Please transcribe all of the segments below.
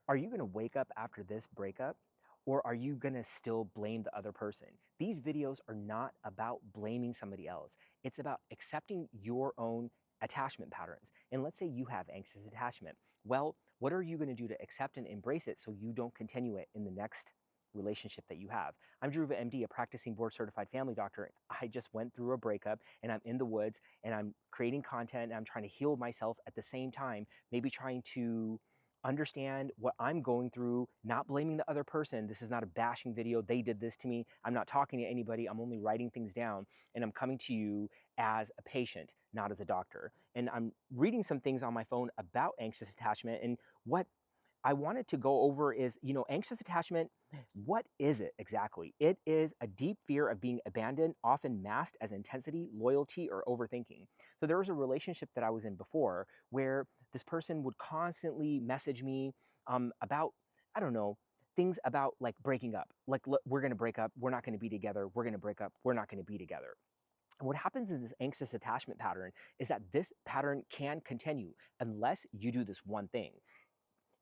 Are you going to wake up after this breakup? Or are you going to still blame the other person? These videos are not about blaming somebody else. It's about accepting your own attachment patterns. And let's say you have anxious attachment. Well, what are you going to do to accept and embrace it so you don't continue it in the next relationship that you have? I'm Dhruva, MD, a practicing board certified family doctor. I just went through a breakup and I'm in the woods and I'm creating content and I'm trying to heal myself at the same time, maybe trying to understand what I'm going through, not blaming the other person. This is not a bashing video. They did this to me. I'm not talking to anybody. I'm only writing things down, and I'm coming to you as a patient, not as a doctor. And I'm reading some things on my phone about anxious attachment, and what I wanted to go over is, anxious attachment, what is it exactly? It is a deep fear of being abandoned, often masked as intensity, loyalty, or overthinking. So there was a relationship that I was in before where this person would constantly message me about, I don't know, things about like breaking up. Like, we're going to break up. We're not going to be together. We're going to break up. We're not going to be together. And what happens in this anxious attachment pattern is that this pattern can continue unless you do this one thing.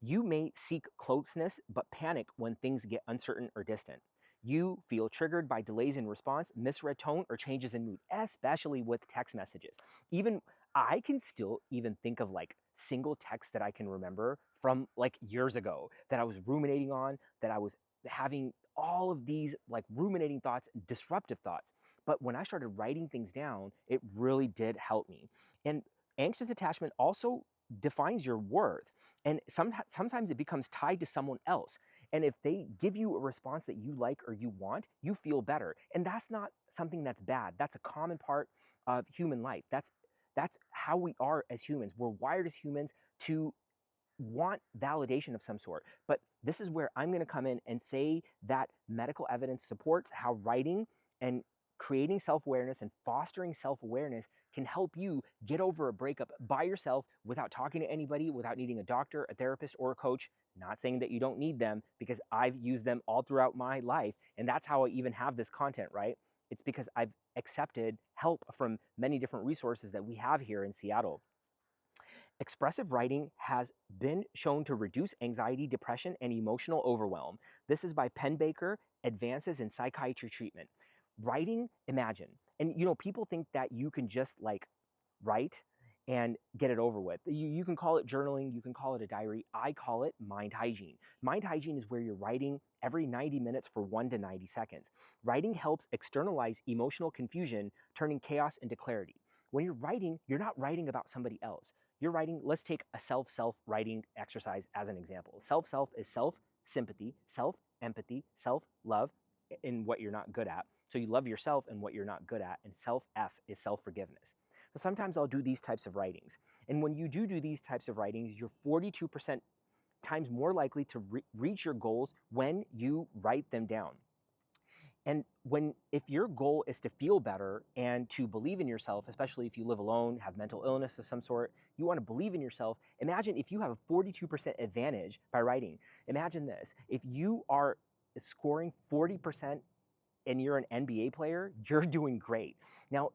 You may seek closeness, but panic when things get uncertain or distant. You feel triggered by delays in response, misread tone, or changes in mood, especially with text messages. Even I can still even think of like single texts that I can remember from like years ago that I was ruminating on, that I was having all of these like ruminating thoughts, disruptive thoughts. But when I started writing things down, it really did help me. And anxious attachment also defines your worth. And sometimes it becomes tied to someone else. And if they give you a response that you like or you want, you feel better. And that's not something that's bad. That's a common part of human life. That's how we are as humans. We're wired as humans to want validation of some sort. But this is where I'm going to come in and say that medical evidence supports how writing and creating self-awareness and fostering self-awareness can help you get over a breakup by yourself without talking to anybody, without needing a doctor, a therapist, or a coach. Not saying that you don't need them, because I've used them all throughout my life, and that's how I even have this content, right? It's because I've accepted help from many different resources that we have here in Seattle. Expressive writing has been shown to reduce anxiety, depression, and emotional overwhelm. This is by Penn Baker, Advances in Psychiatry Treatment. Writing, imagine. And people think that you can just like write and get it over with. You can call it journaling, you can call it a diary. I call it mind hygiene. Mind hygiene is where you're writing every 90 minutes for 1 to 90 seconds. Writing helps externalize emotional confusion, turning chaos into clarity. When you're writing, you're not writing about somebody else. You're writing, let's take a self writing exercise as an example. Self is self-sympathy, self-empathy, self-love in what you're not good at. So you love yourself in what you're not good at, and self-F is self-forgiveness. So sometimes I'll do these types of writings. And when you do these types of writings, you're 42% times more likely to reach your goals when you write them down. And if your goal is to feel better and to believe in yourself, especially if you live alone, have mental illness of some sort, you want to believe in yourself. Imagine if you have a 42% advantage by writing. Imagine this. If you are scoring 40% and you're an NBA player, you're doing great. Now,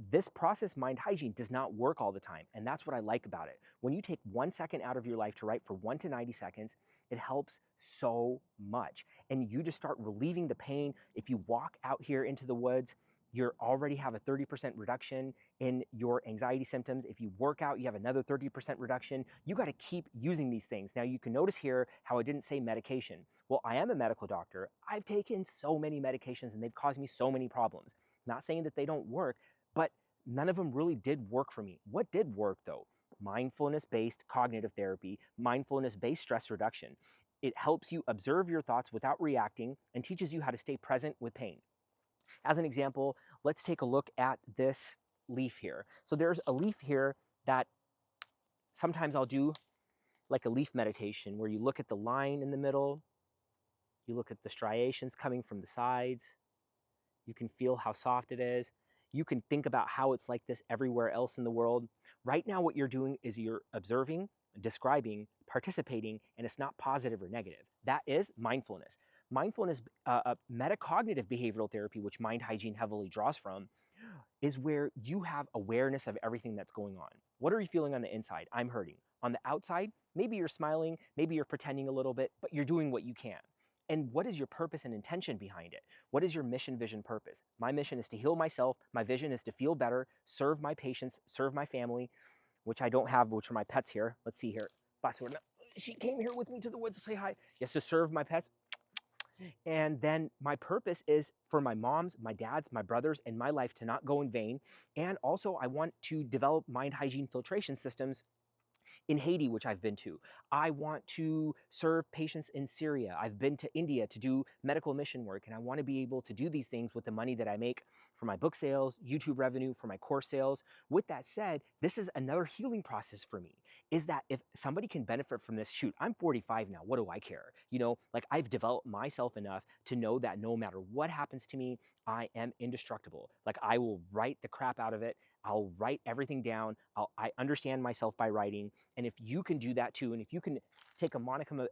this process, mind hygiene, does not work all the time. And that's what I like about it. When you take 1 second out of your life to write for 1 to 90 seconds, it helps so much. And you just start relieving the pain. If you walk out here into the woods, you already have a 30% reduction in your anxiety symptoms. If you work out, you have another 30% reduction. You got to keep using these things. Now, you can notice here how I didn't say medication. Well, I am a medical doctor. I've taken so many medications and they've caused me so many problems. Not saying that they don't work, but none of them really did work for me. What did work though? Mindfulness-based cognitive therapy, mindfulness-based stress reduction. It helps you observe your thoughts without reacting and teaches you how to stay present with pain. As an example, let's take a look at this leaf here. So there's a leaf here that sometimes I'll do like a leaf meditation where you look at the line in the middle, you look at the striations coming from the sides, you can feel how soft it is. You can think about how it's like this everywhere else in the world. Right now, what you're doing is you're observing, describing, participating, and it's not positive or negative. That is mindfulness. Mindfulness, metacognitive behavioral therapy, which mind hygiene heavily draws from, is where you have awareness of everything that's going on. What are you feeling on the inside? I'm hurting. On the outside, maybe you're smiling, maybe you're pretending a little bit, but you're doing what you can. And what is your purpose and intention behind it? What is your mission, vision, purpose? My mission is to heal myself. My vision is to feel better, serve my patients, serve my family, which I don't have, which are my pets here. Let's see here. Basura, she came here with me to the woods to say hi. Yes, to serve my pets. And then my purpose is for my moms, my dads, my brothers, and my life to not go in vain. And also, I want to develop mind hygiene filtration systems in Haiti, which I've been to. I want to serve patients in Syria. I've been to India to do medical mission work, and I want to be able to do these things with the money that I make for my book sales, YouTube revenue, for my course sales. With that said, this is another healing process for me, is that if somebody can benefit from this, shoot, I'm 45 now, what do I care? You know, like I've developed myself enough to know that no matter what happens to me, I am indestructible. Like I will write the crap out of it. I'll write everything down. I understand myself by writing. And if you can do that too, and if you can take a monicum of,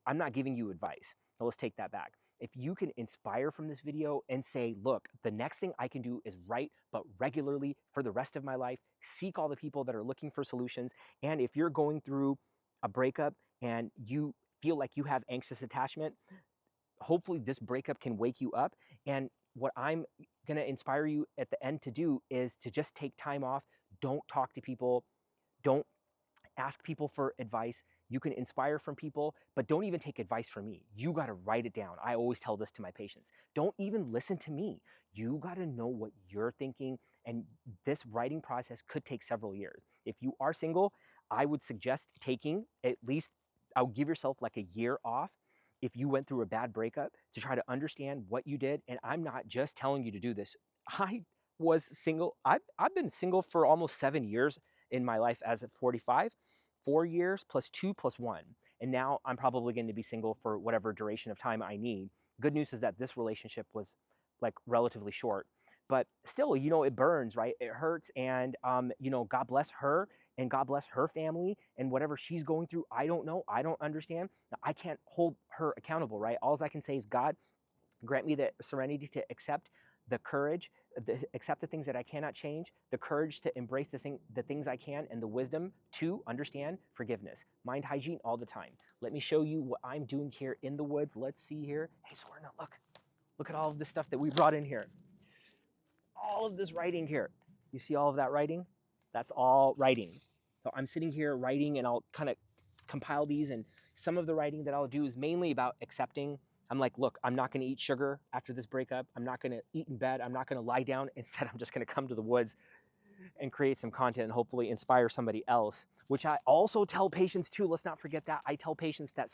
I'm not giving you advice. So let's take that back. If you can inspire from this video and say, look, the next thing I can do is write, but regularly for the rest of my life, seek all the people that are looking for solutions. And if you're going through a breakup and you feel like you have anxious attachment, hopefully this breakup can wake you up. And what I'm going to inspire you at the end to do is to just take time off. Don't talk to people. Don't ask people for advice. You can inspire from people, but don't even take advice from me. You got to write it down. I always tell this to my patients. Don't even listen to me. You got to know what you're thinking, and this writing process could take several years. If you are single, I would suggest taking at least, I'll give yourself like a year off if you went through a bad breakup to try to understand what you did. And I'm not just telling you to do this. I was single. I've been single for almost 7 years in my life as of 45, 4 years plus 2 plus 1. And now I'm probably going to be single for whatever duration of time I need. Good news is that this relationship was like relatively short, but still, you know, it burns, right? It hurts. And, you know, God bless her and God bless her family and whatever she's going through. I don't know. I don't understand. I can't hold her accountable, right? All I can say is, God, grant me the serenity to accept, the courage, accept the things that I cannot change, the courage to embrace the things I can, and the wisdom to understand forgiveness. Mind hygiene all the time. Let me show you what I'm doing here in the woods. Let's see here. Hey, Sorna, look at all of this stuff that we brought in here. All of this writing here. You see all of that writing? That's all writing. So I'm sitting here writing, and I'll kind of compile these, and some of the writing that I'll do is mainly about accepting. I'm like, look, I'm not going to eat sugar after this breakup. I'm not going to eat in bed. I'm not going to lie down. Instead, I'm just going to come to the woods and create some content and hopefully inspire somebody else, which I also tell patients too. Let's not forget that. I tell patients that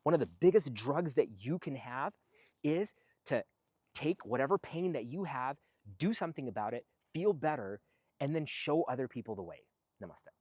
one of the biggest drugs that you can have is to take whatever pain that you have, do something about it, feel better, and then show other people the way. Namaste.